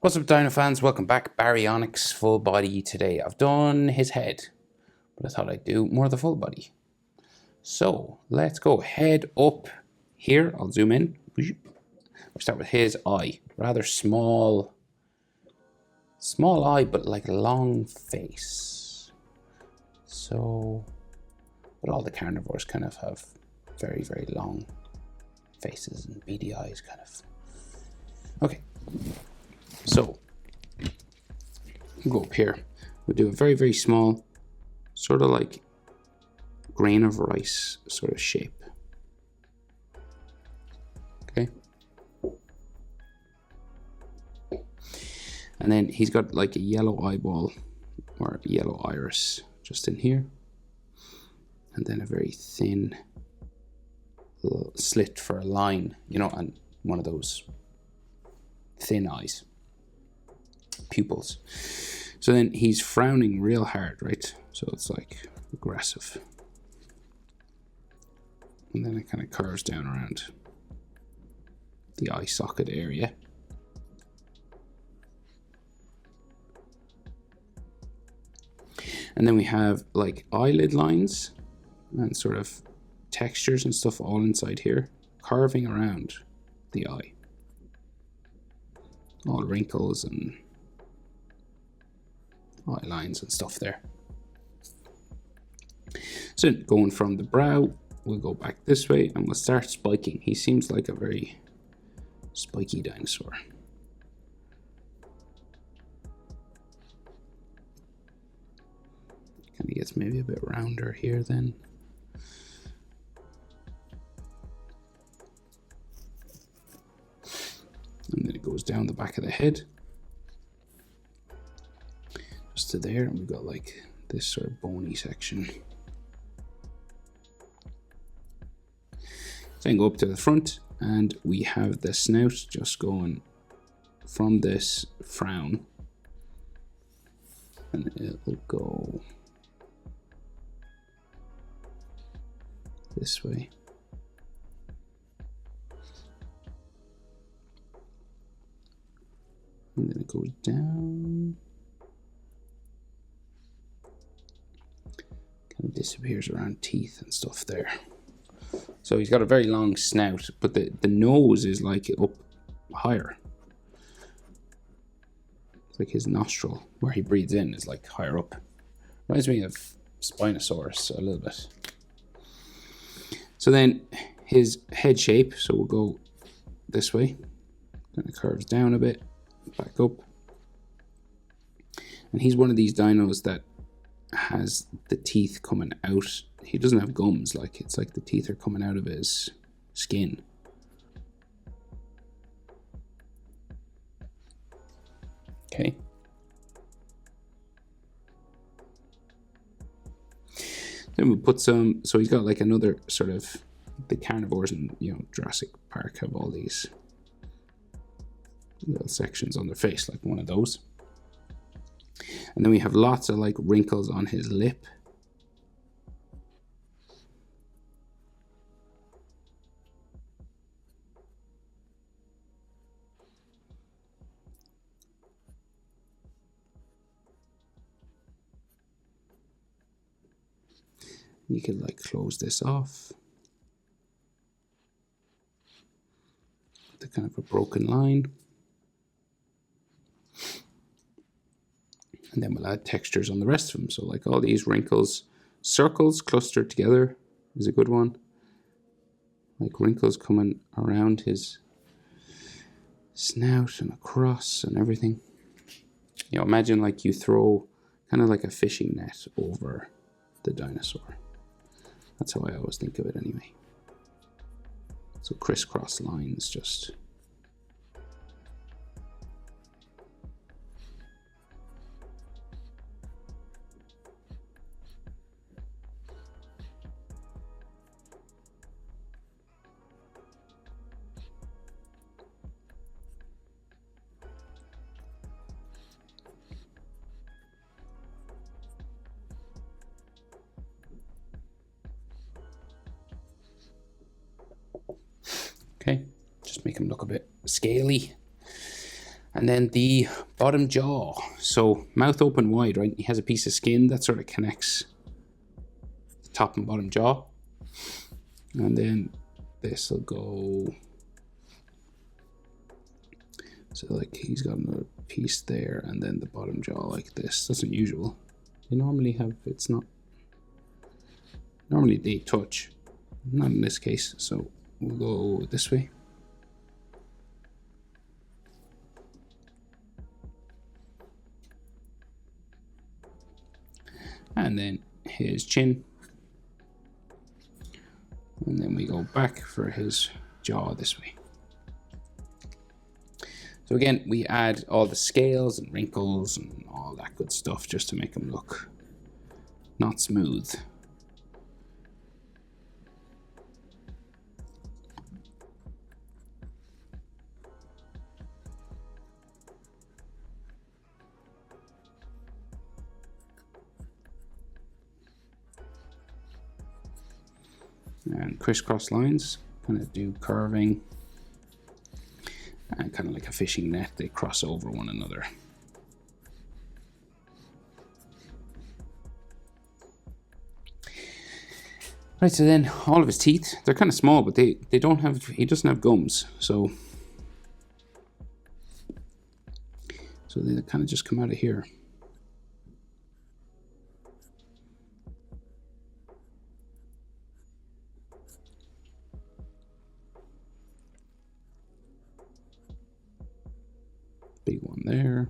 What's up, Dino fans? Welcome back. Baryonyx full body today. I've done his head, but I thought I'd do more of the full body. So let's go head up here. I'll zoom in. We'll start with his eye. Rather small eye, but like a long face. So, but all the carnivores kind of have very, very long faces and beady eyes, kind of. Okay. So, we'll go up here. We'll do a very, very small, sort of like grain of rice sort of shape. Okay. And then he's got like a yellow eyeball or a yellow iris just in here. And then a very thin little slit for a line, you know, and one of those thin eyes. Pupils. So then he's frowning real hard, right? So it's like aggressive. And then it kind of curves down around the eye socket area. And then we have like eyelid lines and sort of textures and stuff all inside here, carving around the eye. All wrinkles and eye lines and stuff there. So going from the brow, we'll go back this way and we'll start spiking. He seems like a very spiky dinosaur. Kind of gets maybe a bit rounder here then. And then it goes down the back of the head. Just to there, and we've got like this sort of bony section. Then go up to the front, and we have the snout just going from this frown, and it'll go this way. And then it goes down. Kind of disappears around teeth and stuff there. So he's got a very long snout, but the nose is like up higher. It's like his nostril, where he breathes in, is like higher up. Reminds me of Spinosaurus a little bit. So then his head shape, so we'll go this way. Then it curves down a bit, back up. And he's one of these dinos that has the teeth coming out. He doesn't have gums, like it's like the teeth are coming out of his skin. Okay. Then we'll put some, so he's got like another sort of, the carnivores in, you know, Jurassic Park have all these little sections on their face, like one of those. And then we have lots of like wrinkles on his lip. You could like close this off. The kind of a broken line. And then we'll add textures on the rest of them. So like all these wrinkles, circles clustered together is a good one. Like wrinkles coming around his snout and across and everything. You know, imagine like you throw kind of like a fishing net over the dinosaur. That's how I always think of it anyway. So crisscross lines just. Okay, just make him look a bit scaly. And then the bottom jaw. So mouth open wide, right? He has a piece of skin that sort of connects the top and bottom jaw. And then this will go. So like he's got another piece there, and then the bottom jaw like this. That's unusual. You normally have, it's not, normally they touch. Not in this case, so we'll go this way. And then his chin. And then we go back for his jaw this way. So again, we add all the scales and wrinkles and all that good stuff just to make him look not smooth. And crisscross lines, kind of do curving, and kind of like a fishing net, they cross over one another. Right, so then all of his teeth, they're kind of small, but they don't have, he doesn't have gums, so they kind of just come out of here. Big one there.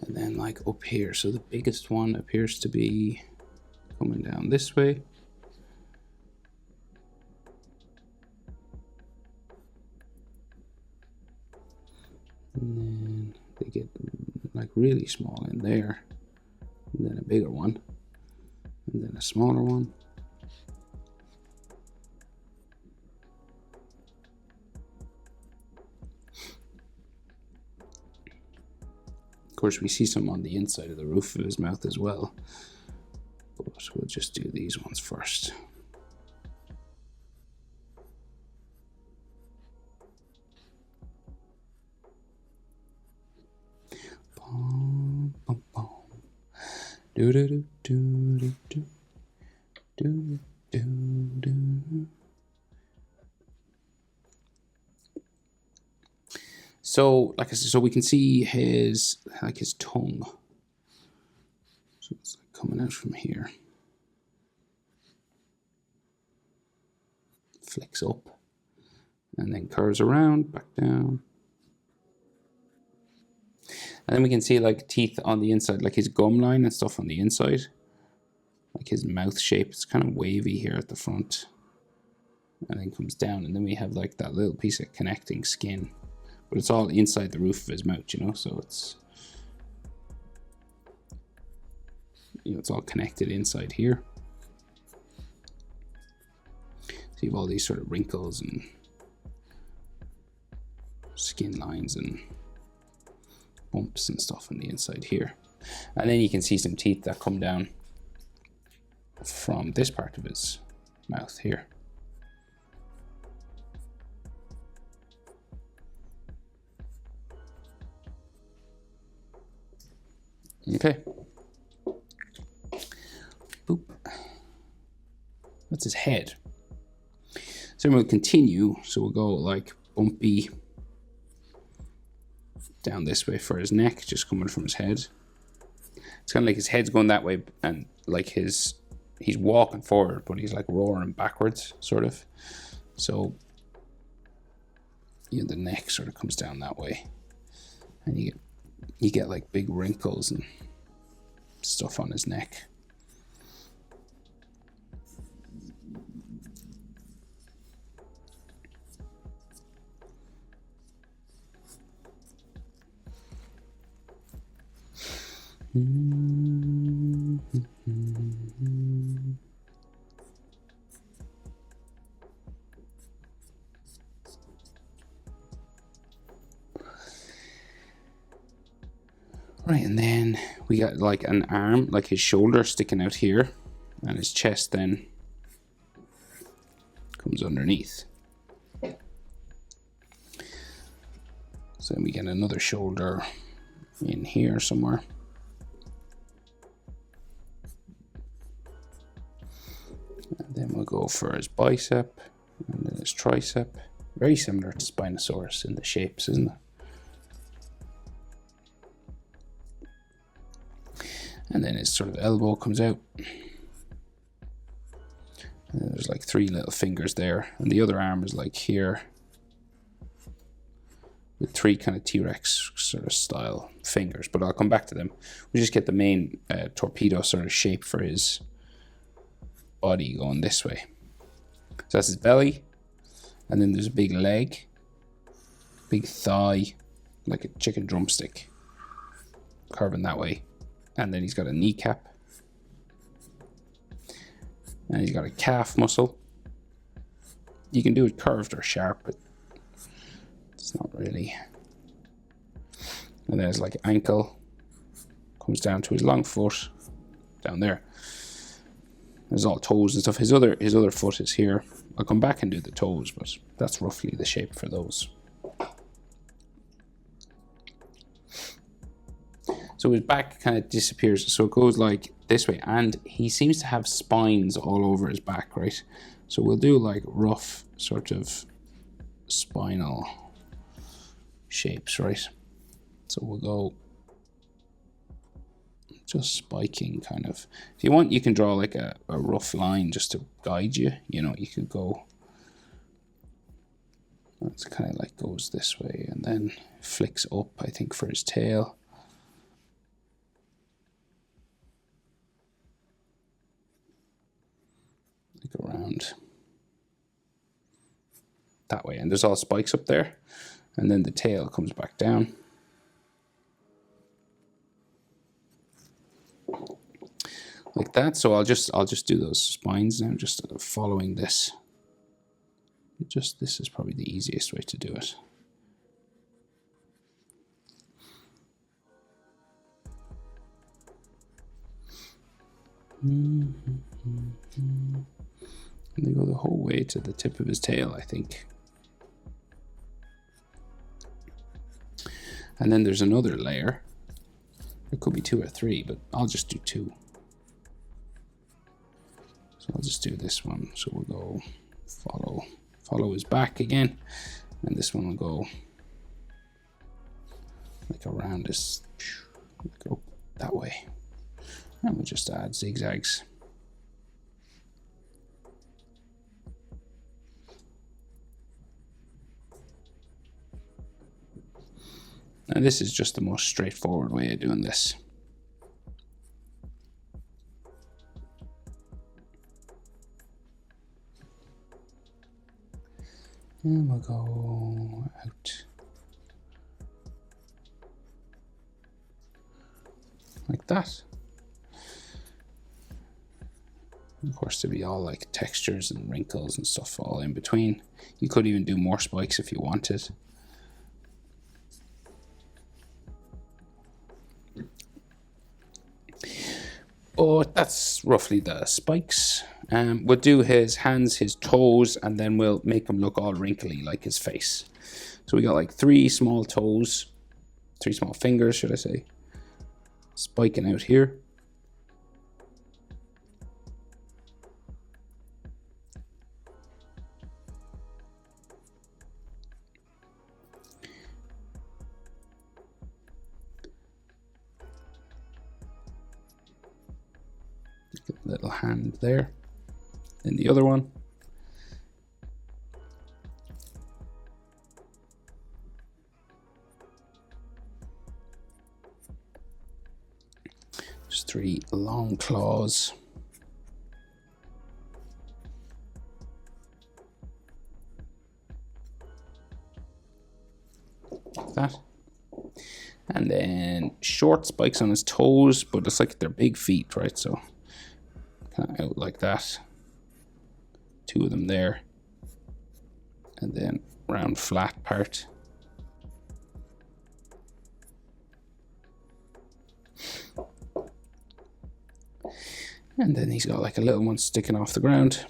And then like up here, so the biggest one appears to be coming down this way. And then they get like really small in there, and then a bigger one, and then a smaller one. Of course, we see some on the inside of the roof of his mouth as well, but we'll just do these ones first. Boom, boom, boom. Do do do do do do do do. So, like I said, so we can see his tongue. So it's like coming out from here. Flicks up, and then curves around, back down. And then we can see like teeth on the inside, like his gum line and stuff on the inside. Like his mouth shape, it's kind of wavy here at the front. And then comes down, and then we have like that little piece of connecting skin. But it's all inside the roof of his mouth, you know, so it's, you know, it's all connected inside here. So you have all these sort of wrinkles and skin lines and bumps and stuff on the inside here. And then you can see some teeth that come down from this part of his mouth here. Okay. Boop. That's his head. So we'll continue. So we'll go like bumpy down this way for his neck, just coming from his head. It's kind of like his head's going that way, and like he's walking forward, but he's like roaring backwards, sort of. So you know, the neck sort of comes down that way, and you get like big wrinkles and stuff on his neck. Right, and then we got like an arm, like his shoulder sticking out here, and his chest then comes underneath. So then we get another shoulder in here somewhere. And then we'll go for his bicep and then his tricep. Very similar to Spinosaurus in the shapes, isn't it? And then his sort of elbow comes out. And there's like 3 little fingers there. And the other arm is like here, with 3 kind of T-Rex sort of style fingers. But I'll come back to them. We just get the main torpedo sort of shape for his body going this way. So that's his belly. And then there's a big leg, big thigh, like a chicken drumstick, curving that way. And then he's got a kneecap. And he's got a calf muscle. You can do it curved or sharp, but it's not really. And there's like ankle, comes down to his long foot, down there. There's all toes and stuff. His other foot is here. I'll come back and do the toes, but that's roughly the shape for those. So his back kind of disappears. So it goes like this way. And he seems to have spines all over his back, right? So we'll do like rough sort of spinal shapes, right? So we'll go just spiking kind of. If you want, you can draw like a rough line just to guide you. You know, you could go, it's kind of like goes this way and then flicks up, I think, for his tail. Like around that way. And there's all spikes up there. And then the tail comes back down. Like that. So I'll just do those spines now, just following this. This is probably the easiest way to do it. And they go the whole way to the tip of his tail, I think. And then there's another layer. There could be 2 or 3, but I'll just do 2. So I'll just do this one. So we'll go follow his back again. And this one will go like around his, go that way. And we'll just add zigzags. Now this is just the most straightforward way of doing this. And we'll go out. Like that. Of course, there'll be all like textures and wrinkles and stuff all in between. You could even do more spikes if you wanted. But that's roughly the spikes. We'll do his hands, his toes, and then we'll make him look all wrinkly like his face. So we got like 3 small toes, 3 small fingers, should I say, spiking out here. Little hand there. Then the other one. Just 3 long claws. Like that. And then short spikes on his toes, but it's like they're big feet, right? So kind of out like that. 2 of them there. And then round flat part. And then he's got like a little one sticking off the ground,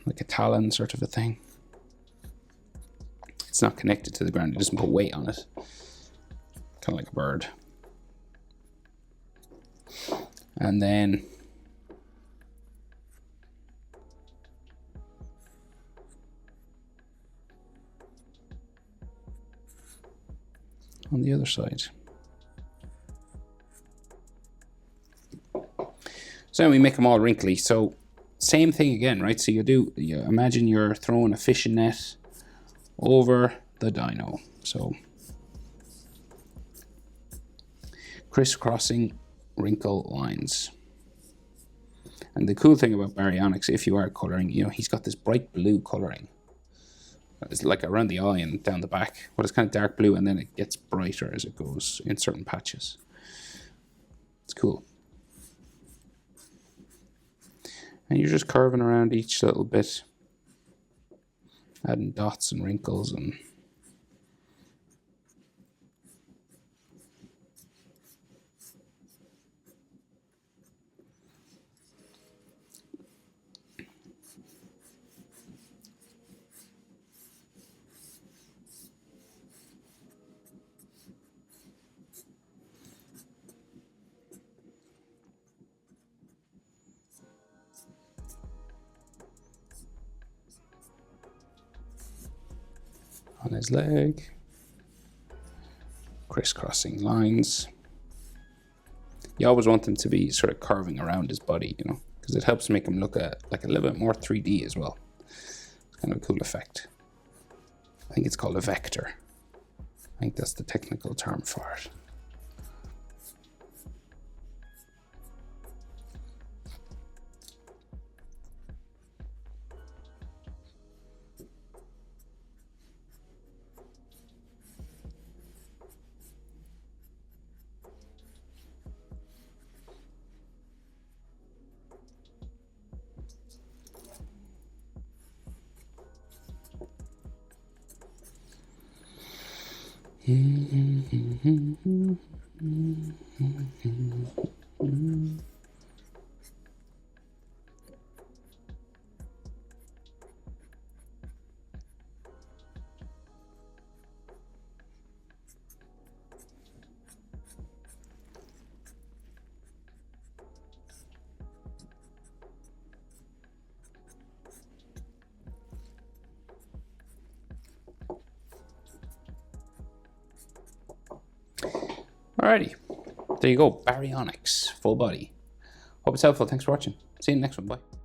like a talon sort of a thing. It's not connected to the ground, it doesn't put weight on it. Kind of like a bird. And then on the other side. So then we make them all wrinkly. So same thing again, right? So you imagine you're throwing a fishing net over the dino. So crisscrossing wrinkle lines. And the cool thing about Baryonyx, if you are coloring, he's got this bright blue coloring. It's like around the eye and down the back, but it's kind of dark blue, and then it gets brighter as it goes in certain patches. It's cool. And you're just curving around each little bit, adding dots and wrinkles and on his leg, crisscrossing lines. You always want them to be sort of curving around his body, because it helps make him look like a little bit more 3D as well. It's kind of a cool effect. I think it's called a vector. I think that's the technical term for it. Alrighty, there you go, Baryonyx, full body. Hope it's helpful. Thanks for watching. See you in the next one. Bye.